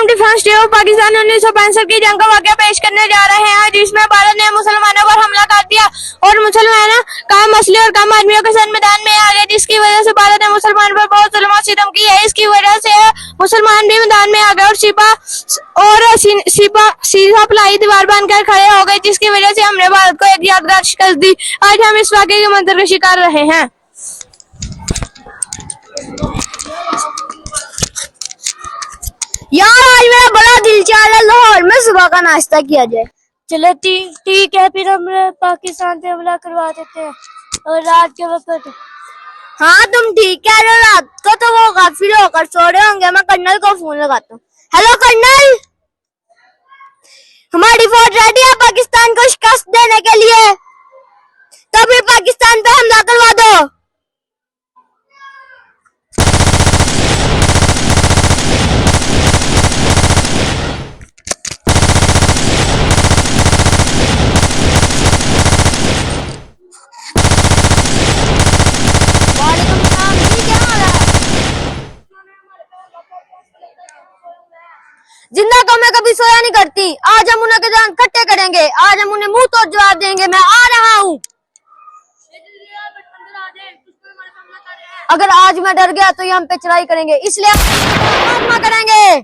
Defence day of Pakistan 1965 की जंग का वाकया पेश करने जा रहे हैं, जिसमें भारत ने मुसलमानों पर हमला कर दिया और मुसलमान कम असली और कम आदमियों के साथ मैदान में आ गए, जिसकी वजह से भारत ने मुसलमान पर बहुत जुल्म और सितम की है। इसकी वजह से मुसलमान भी मैदान में आ गए और सीधा पलाई दीवार बनकर खड़े हो गए, जिसकी वजह से हमने भारत को एक यादगार शिकस्त दी। आज हम इस वाकये की मंजरकशी कर रहे हैं। यार आज मेरा बड़ा दिल चाह रहा है लाहौर में सुबह का नाश्ता किया जाए। चलो ठीक है, फिर हम पाकिस्तान पे हमला करवा देते हैं और रात के वक्त। हाँ तुम ठीक कह रहे हो, रात को तो वो गाफिल होकर सो रहे होंगे। मैं कर्नल को फोन लगाता हूँ। हेलो कर्नल, हमारी फौज रेडी है पाकिस्तान को शिकस्त देने के लिए, तो फिर पाकिस्तान पे हमला करवा दो। जिंदा को मैं कभी सोया नहीं करती। आज हम उन्हें के जान इकट्ठे करेंगे, आज हम उन्हें मुंह तोड़ जवाब देंगे। मैं आ रहा हूँ। अगर आज मैं डर गया तो ये हम पे चढ़ाई करेंगे, इसलिए हम करेंगे।